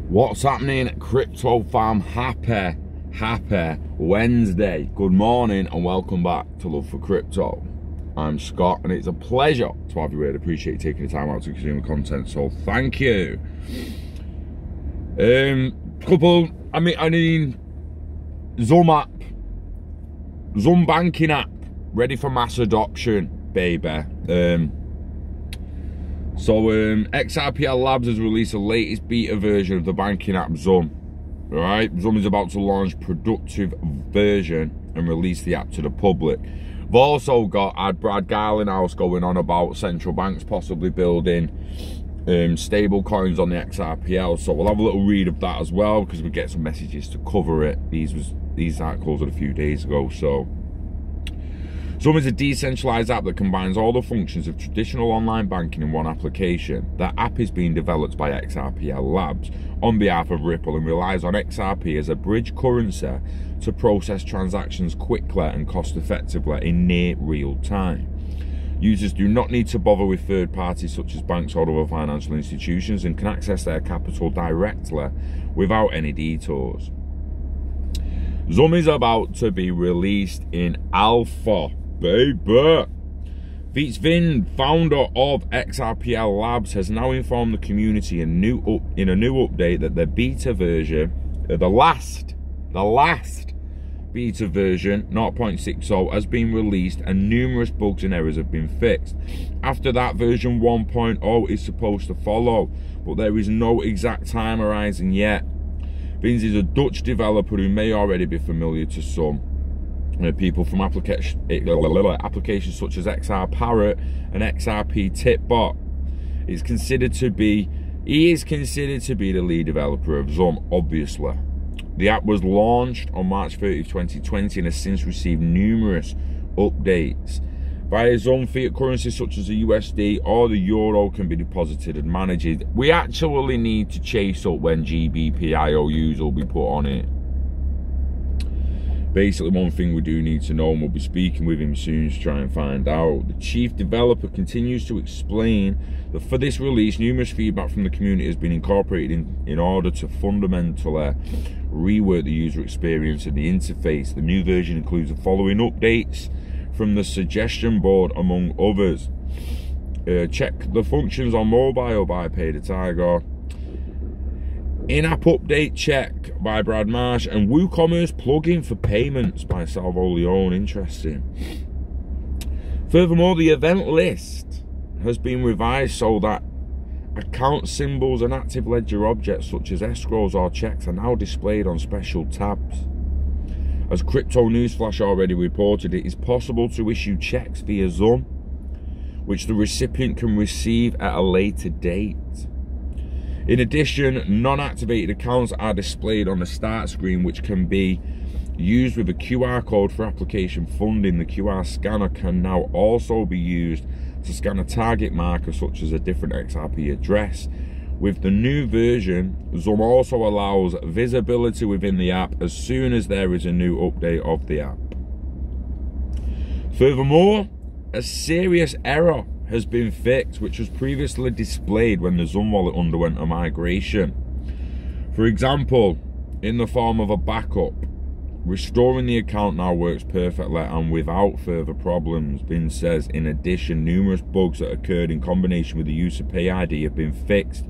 What's happening, crypto fam? Happy Wednesday. Good morning and welcome back to Love for Crypto. I'm Scott and it's a pleasure to have you here. I appreciate you taking the time out to consume the content, so thank you. I mean Xumm app, Xumm banking app, ready for mass adoption, baby. XRP Labs has released the latest beta version of the banking app Xumm. Right, Xumm is about to launch productive version and release the app to the public. We've also got Brad Garlinghouse going on about central banks possibly building stable coins on the Xrpl. So we'll have a little read of that as well because we get some messages to cover it. These articles are a few days ago. So Xumm is a decentralized app that combines all the functions of traditional online banking in one application. The app is being developed by XRP Labs on behalf of Ripple and relies on XRP as a bridge currency to process transactions quickly and cost effectively in near real time. Users do not need to bother with third parties such as banks or other financial institutions and can access their capital directly without any detours. Xumm is about to be released in alpha, baby. Vin, founder of XRP Labs, has now informed the community in a new update that the beta version, the last beta version 0.60 has been released and numerous bugs and errors have been fixed. After that, version 1.0 is supposed to follow, but there is no exact time horizon yet. Vins is a Dutch developer who may already be familiar to some people from applications such as Chaparro and XRP Tipbot. He is considered to be the lead developer of Xumm, obviously. The app was launched on March 30, 2020 and has since received numerous updates. Via Xumm, fiat currencies such as the USD or the Euro can be deposited and managed. We actually need to chase up when GBP IOUs will be put on it. Basically, one thing we do need to know, and we'll be speaking with him soon to try and find out. The chief developer continues to explain that for this release, numerous feedback from the community has been incorporated in order to fundamentally rework the user experience and the interface. The new version includes the following updates from the suggestion board, among others. Check the functions on mobile by Cryptotag. In-app update check by Brad Marsh, and WooCommerce plugin for payments by Salvo Leone. Interesting. Furthermore, the event list has been revised so that account symbols and active ledger objects such as escrows or checks are now displayed on special tabs. As Crypto Newsflash already reported, it is possible to issue checks via Xumm, which the recipient can receive at a later date. In addition, non-activated accounts are displayed on the start screen, which can be used with a QR code for application funding. The QR scanner can now also be used to scan a target marker such as a different XRP address. With the new version, Xumm also allows visibility within the app as soon as there is a new update of the app. Furthermore, a serious error has been fixed which was previously displayed when the Xumm wallet underwent a migration. For example, in the form of a backup. Restoring the account now works perfectly and without further problems. Bin says, in addition, numerous bugs that occurred in combination with the use of Pay ID have been fixed.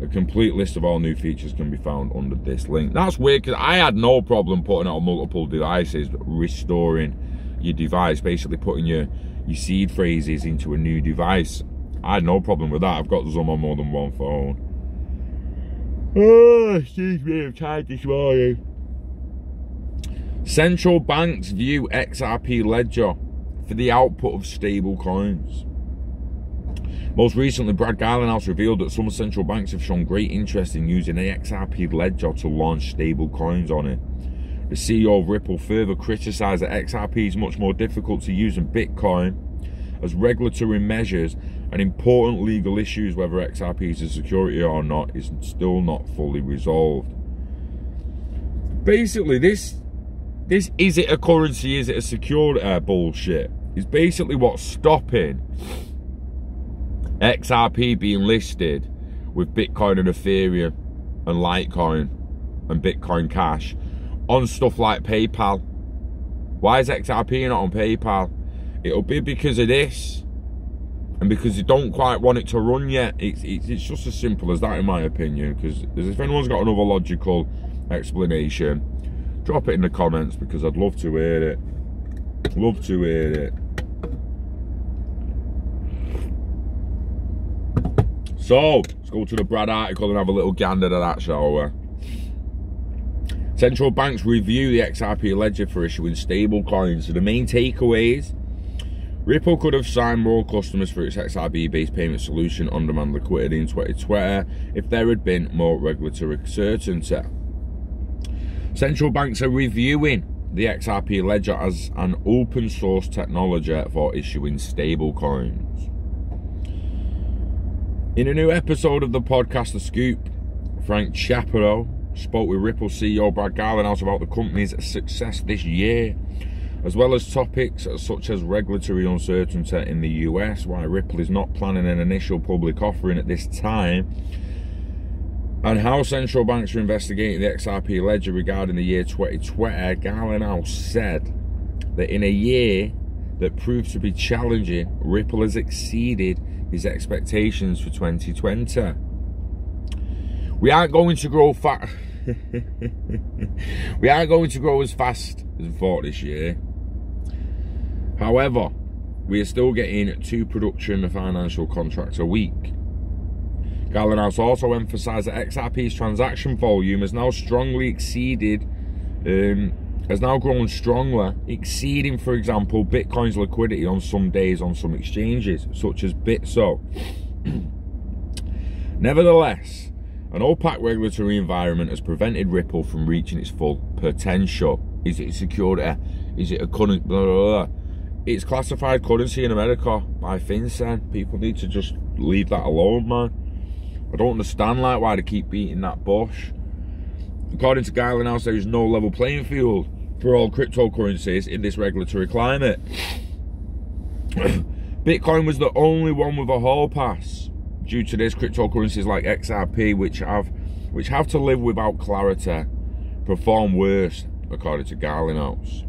A complete list of all new features can be found under this link. That's weird because I had no problem putting it on multiple devices, restoring your device, basically putting your seed phrases into a new device. I had no problem with that. I've got Xumm on more than one phone. Oh, excuse me, I'm tired this morning. Central banks view XRP Ledger for the output of stable coins. Most recently, Brad Garlinghouse revealed that some central banks have shown great interest in using the XRP Ledger to launch stable coins on it. The CEO of Ripple further criticised that XRP is much more difficult to use than Bitcoin, as regulatory measures and important legal issues whether XRP is a security or not is still not fully resolved. Basically, this is it a currency, is it a security bullshit is basically what's stopping XRP being listed with Bitcoin and Ethereum. and Litecoin and Bitcoin Cash on stuff like PayPal. Why is XRP not on PayPal? It'll be because of this, and because you don't quite want it to run yet. It's just as simple as that, in my opinion. Because if anyone's got another logical explanation, drop it in the comments, because I'd love to hear it. Love to hear it. So let's go to the Brad article and have a little gander at that, shall we? Central banks review the XRP Ledger for issuing stablecoins. So the main takeaways: Ripple could have signed more customers for its XRP-based payment solution on-demand liquidity in 2020 if there had been more regulatory certainty. Central banks are reviewing the XRP Ledger as an open-source technology for issuing stablecoins. In a new episode of the podcast The Scoop, Frank Chaparro spoke with Ripple CEO Brad Garlinghouse about the company's success this year, as well as topics such as regulatory uncertainty in the US, why Ripple is not planning an initial public offering at this time, and how central banks are investigating the XRP Ledger regarding the year 2020. Garlinghouse said that in a year that proved to be challenging, Ripple has exceeded his expectations for 2020. We aren't going to grow we aren't going to grow as fast as we thought this year. However, we are still getting 2 production financial contracts a week. Garlinghouse also emphasised that XRP's transaction volume has now strongly exceeded, has now grown stronger, exceeding, for example, Bitcoin's liquidity on some days on some exchanges, such as Bitso. Nevertheless, an opaque regulatory environment has prevented Ripple from reaching its full potential. Is it security? Is it a currency? Blah, blah, blah. It's classified currency in America by FinCEN. People need to just leave that alone, man. I don't understand why they keep beating that bush. According to Garlinghouse, there is no level playing field for all cryptocurrencies in this regulatory climate. Bitcoin was the only one with a hall pass. Due to this, cryptocurrencies like XRP, which have to live without clarity, perform worse, according to Garlinghouse.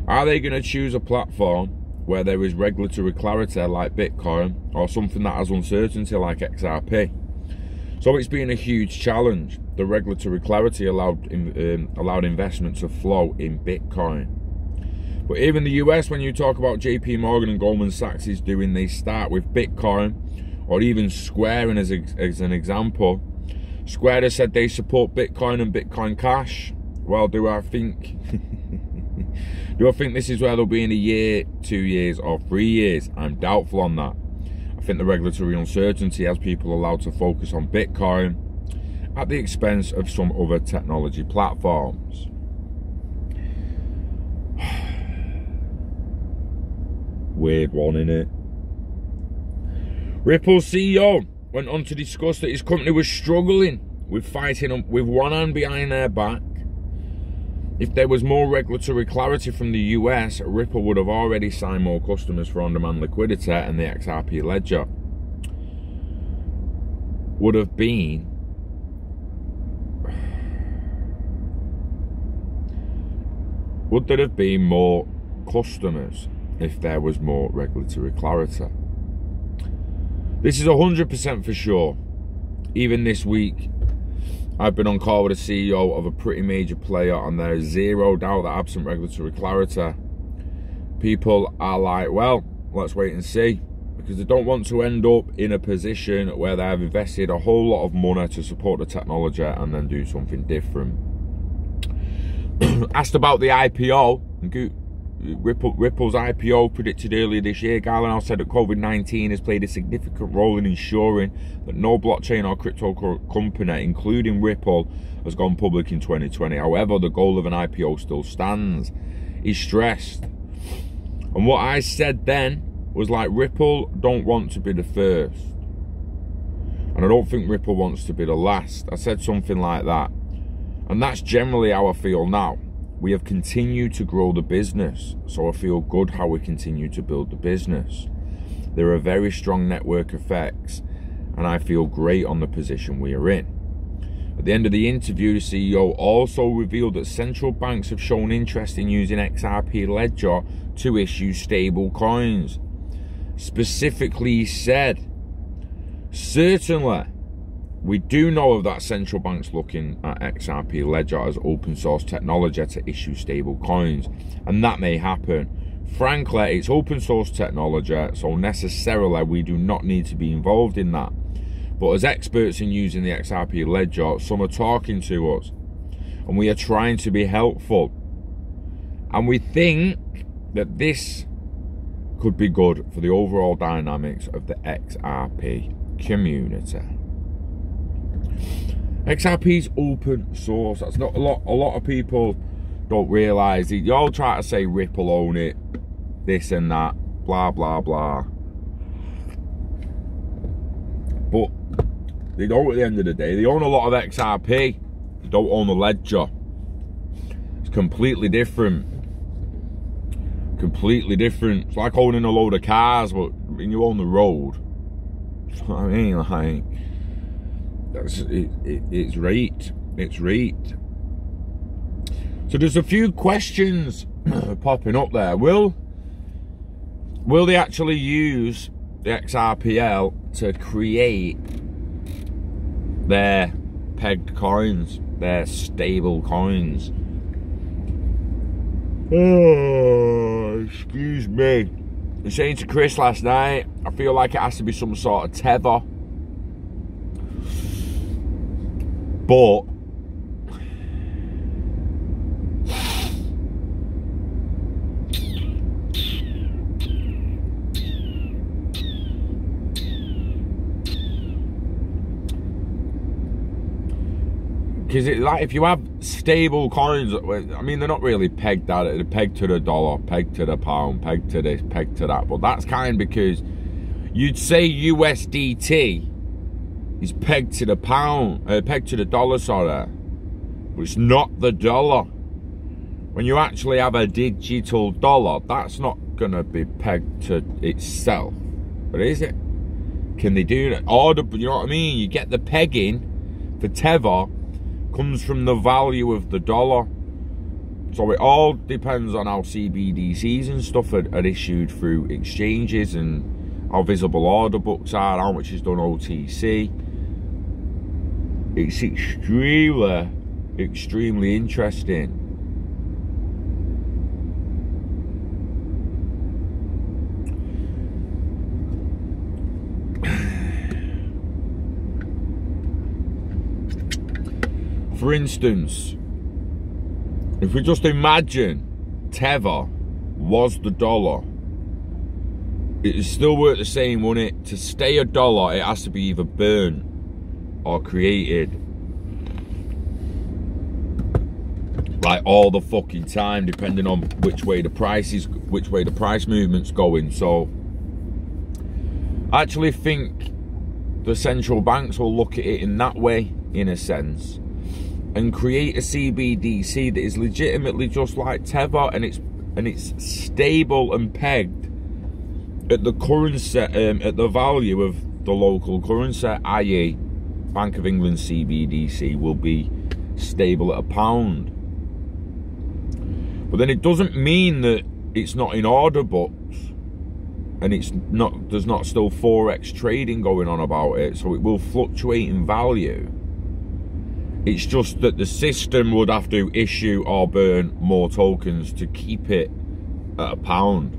Are they going to choose a platform where there is regulatory clarity like Bitcoin, or something that has uncertainty like XRP? So it's been a huge challenge. The regulatory clarity allowed investment to flow in Bitcoin. But even the US, when you talk about JP Morgan and Goldman Sachs is doing, they start with Bitcoin, or even Square as an example. Square has said they support Bitcoin and Bitcoin Cash. Well, do I think this is where they'll be in a year, 2 years, or 3 years? I'm doubtful on that. I think the regulatory uncertainty has people allowed to focus on Bitcoin at the expense of some other technology platforms. Weird one, innit? Ripple CEO went on to discuss that his company was struggling with fighting with one hand behind their back. If there was more regulatory clarity from the US, Ripple would have already signed more customers for on-demand liquidity, and the XRP Ledger would have been would there have been more customers if there was more regulatory clarity. This is 100% for sure. Even this week, I've been on call with a CEO of a pretty major player, and there is zero doubt that absent regulatory clarity, people are like, well, let's wait and see, because they don't want to end up in a position where they have invested a whole lot of money to support the technology and then do something different. Asked about the IPO, Ripple's IPO predicted earlier this year, Garlinghouse said that COVID-19 has played a significant role in ensuring that no blockchain or crypto company, including Ripple, has gone public in 2020. However, the goal of an IPO still stands. He stressed. And what I said then was like, Ripple don't want to be the first. And I don't think Ripple wants to be the last. I said something like that. And that's generally how I feel now. We have continued to grow the business, so I feel good how we continue to build the business. There are very strong network effects, and I feel great on the position we are in. the end of the interview, the CEO also revealed that central banks have shown interest in using XRP Ledger to issue stable coins. Specifically, he said, certainly, we do know of that central banks looking at XRP Ledger as open source technology to issue stable coins, and that may happen. Frankly, it's open source technology, so necessarily we do not need to be involved in that. But as experts in using the XRP Ledger, some are talking to us, and we are trying to be helpful. And we think that this could be good for the overall dynamics of the XRP community. XRP's open source. That's not a lot of people don't realise it. You all try to say Ripple own it, this and that, blah blah blah. But they don't at the end of the day. They own a lot of XRP. They don't own the ledger. It's completely different. Completely different. It's like owning a load of cars, but when you own the road. You know what I mean? Like, that's it's right. It's right. So there's a few questions popping up there. Will they actually use the XRPL to create their pegged coins, their stable coins? Oh, excuse me. I was saying to Chris last night, I feel like it has to be some sort of tether. But because like if you have stable coins, I mean they're not really pegged at it. They're pegged to the dollar, pegged to the pound, pegged to this, pegged to that. But that's kind because you'd say USDT is pegged to the pound, pegged to the dollar, sorry. But it's not the dollar. When you actually have a digital dollar, that's not gonna be pegged to itself. But is it? Can they do that? Order, you know what I mean? You get the pegging for tether comes from the value of the dollar. So it all depends on how CBDCs and stuff are issued through exchanges and how visible order books are, how much is done OTC. It's extremely interesting. For instance, if we just imagine tether was the dollar, it is still worth the same, wouldn't it? To stay a dollar, it has to be either burned or created. Like all the fucking time, depending on which way the price movement's going. So I actually think the central banks will look at it in that way, in a sense, and create a CBDC that is legitimately just like tether, and it's stable and pegged at the currency, at the value of the local currency, i.e. Bank of England CBDC will be stable at £1. But then it doesn't mean that it's not in order books, and there's not still forex trading going on about it, so it will fluctuate in value. It's just that the system would have to issue or burn more tokens to keep it at £1.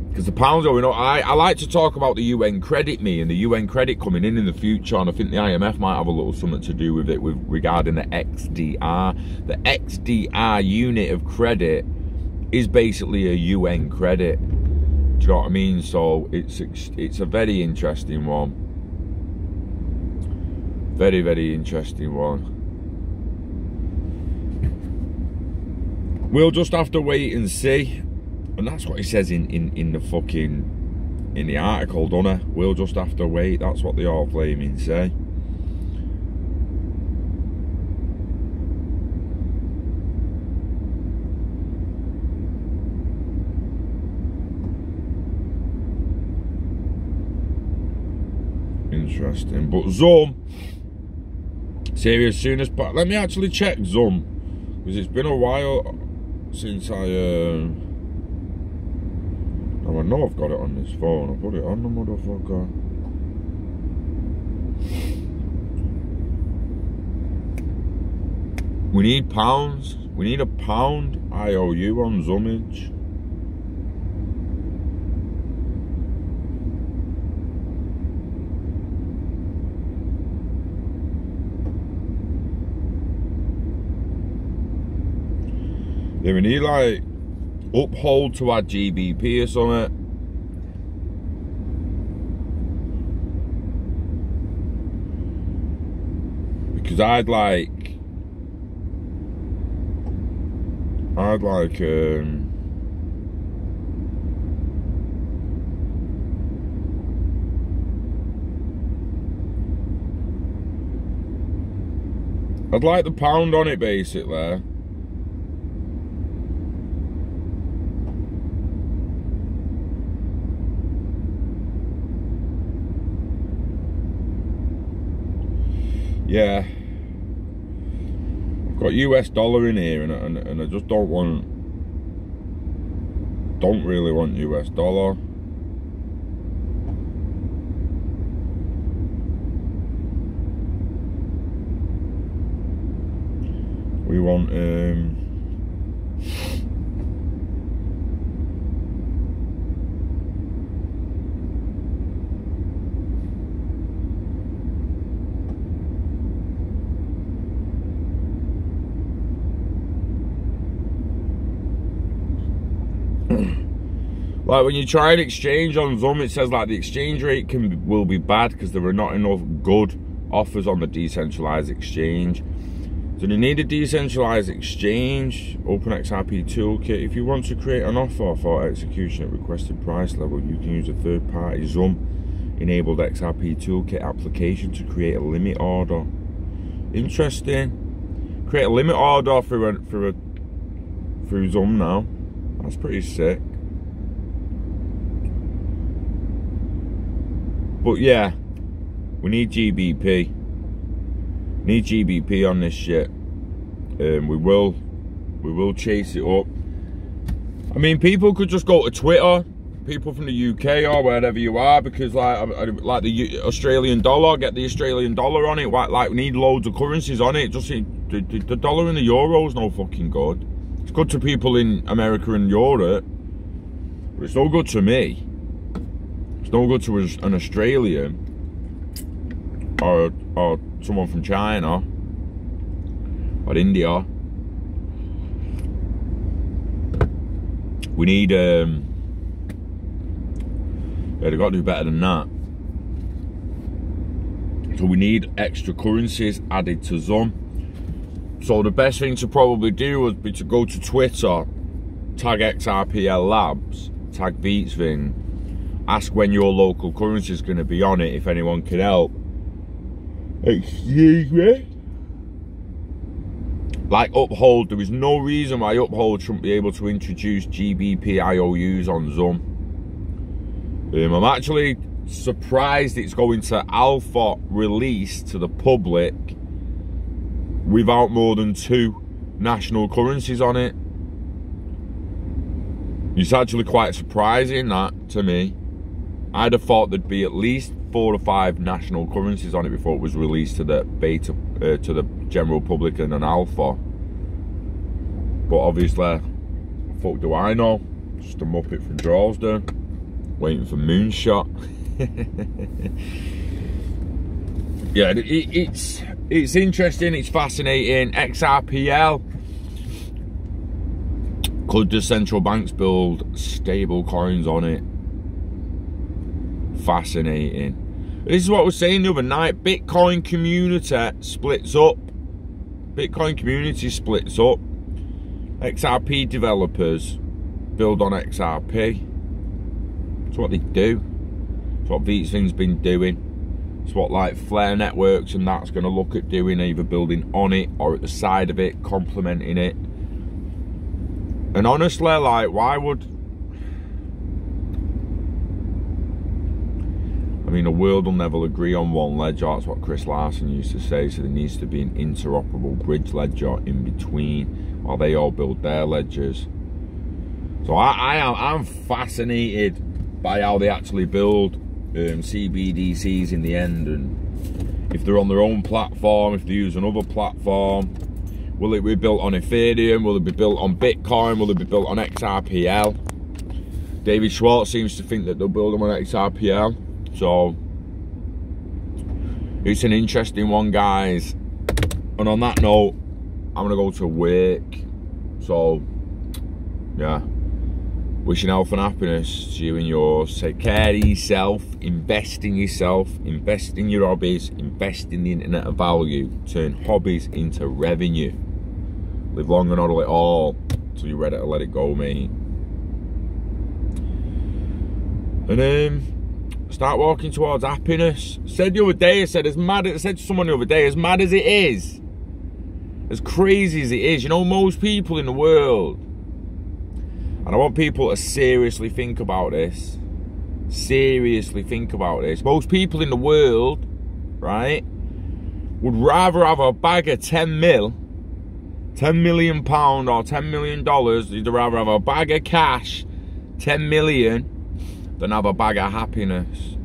Because the pound's going up. I like to talk about the UN credit and the UN credit coming in the future, and I think the IMF might have a little something to do with it regarding the XDR. The XDR unit of credit is basically a UN credit. Do you know what I mean? So it's a very interesting one. Very, very interesting one. We'll just have to wait and see. And that's what he says in the article, don't it? We'll just have to wait. That's what they all flaming say. Interesting. But Xumm Serious, soon as possible. Let me actually check Xumm, because it's been a while since I now I know I've got it on this phone. I'll put it on the motherfucker. We need pounds. We need a pound IOU on Xummage. Yeah, we need like uphold to add GBP or something. Because I'd like the pound on it basically. Yeah, I've got US dollar in here, and I just don't really want US dollar. We want like when you try and exchange on Xumm, it says like the exchange rate will be bad because there are not enough good offers on the decentralized exchange. So you need a decentralized exchange. Open XRP toolkit. If you want to create an offer for execution at requested price level, you can use a third-party Xumm enabled XRP toolkit application to create a limit order. Interesting. Create a limit order through Xumm now. That's pretty sick. But yeah, we need GBP. Need GBP on this shit. We will chase it up. I mean, people could just go to Twitter, people from the UK or wherever you are, because like the Australian dollar, get the Australian dollar on it. Like we need loads of currencies on it. Just the dollar and the euro is no fucking good. It's good to people in America and Europe, but it's no good to me. It's no good to an Australian or someone from China or India. We need yeah, they've got to do better than that. So we need extra currencies added to Xumm. So the best thing to probably do would be to go to Twitter, tag XRPL Labs, tag Beatsving, ask when your local currency is going to be on it, if anyone can help. Excuse me? Like Uphold, there is no reason why Uphold shouldn't be able to introduce GBP IOUs on Xumm. I'm actually surprised it's going to alpha release to the public without more than 2 national currencies on it. It's actually quite surprising, that, to me. I'd have thought there'd be at least 4 or 5 national currencies on it before it was released to the beta, to the general public and an alpha. But obviously, fuck do I know? Just a muppet from Drawsden, waiting for Moonshot. Yeah, it's interesting, it's fascinating. XRPL. Could the central banks build stable coins on it? Fascinating. This is what I was saying the other night. Bitcoin community splits up. Bitcoin community splits up. XRP developers build on XRP. That's what they do. That's what Beatsving's been doing. It's what like Flare Networks and that's going to look at doing, either building on it or at the side of it, complementing it. And honestly, like, why would... I mean, the world will never agree on one ledger. That's what Chris Larsen used to say. So there needs to be an interoperable bridge ledger in between while they all build their ledgers. So I'm fascinated by how they actually build CBDCs in the end, and if they're on their own platform, if they use another platform. Will it be built on Ethereum? Will it be built on Bitcoin? Will it be built on XRPL? David Schwartz seems to think that they'll build them on XRPL. So it's an interesting one, guys. And on that note, I'm gonna go to work. So yeah, wishing health and happiness to you and yours. Take care of yourself, invest in yourself, invest in your hobbies, invest in the internet of value, turn hobbies into revenue. Live long and hodl it all till you're ready to let it go, mate. And start walking towards happiness. Said the other day, I said to someone the other day, as mad as it is, as crazy as it is, you know, most people in the world, and I want people to seriously think about this. Seriously think about this. Most people in the world, right, would rather have a bag of 10 million pound or $10 million. They'd rather have a bag of cash, 10 million, than have a bag of happiness.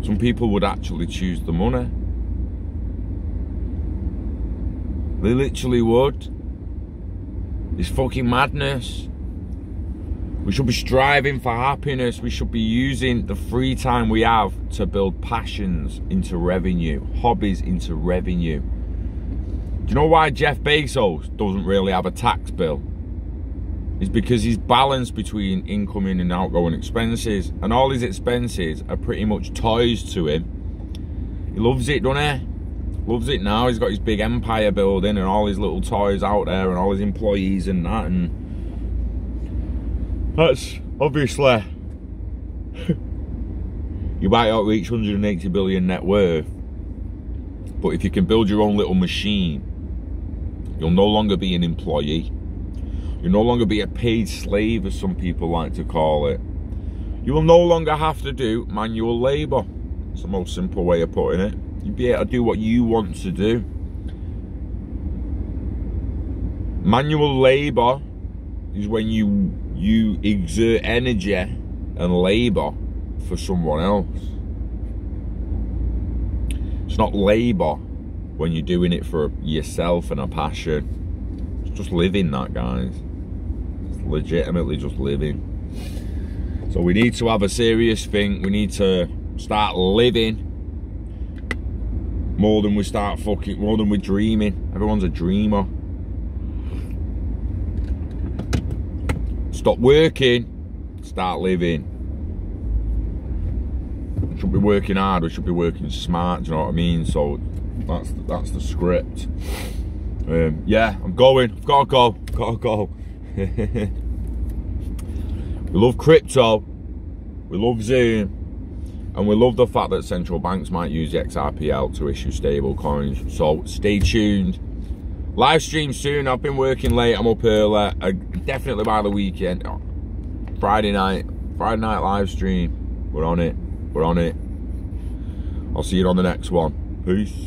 Some people would actually choose the money. They literally would. It's fucking madness. We should be striving for happiness. We should be using the free time we have to build passions into revenue, hobbies into revenue. Do you know why Jeff Bezos doesn't really have a tax bill? It's because he's balanced between incoming and outgoing expenses, and all his expenses are pretty much toys to him. He loves it, doesn't he? Loves it now. He's got his big empire building and all his little toys out there and all his employees and that, and that's obviously you might not reach 180 billion net worth, but if you can build your own little machine, you'll no longer be an employee. You'll no longer be a paid slave, as some people like to call it. You will no longer have to do manual labor. It's the most simple way of putting it. You'll be able to do what you want to do. Manual labor is when you exert energy and labor for someone else. It's not labor when you're doing it for yourself and a passion. It's just living, that, guys. It's legitimately just living. So we need to have a serious think. We need to start living more than we're dreaming. Everyone's a dreamer. Stop working, start living. We shouldn't be working hard, we should be working smart, do you know what I mean? So that's the script. Yeah, I'm going, I've gotta go. We love crypto, we love Xumm, and we love the fact that central banks might use the XRPL to issue stable coins. So stay tuned. Live stream soon. I've been working late, I'm up early. Definitely by the weekend. Friday night live stream. We're on it. I'll see you on the next one. Peace.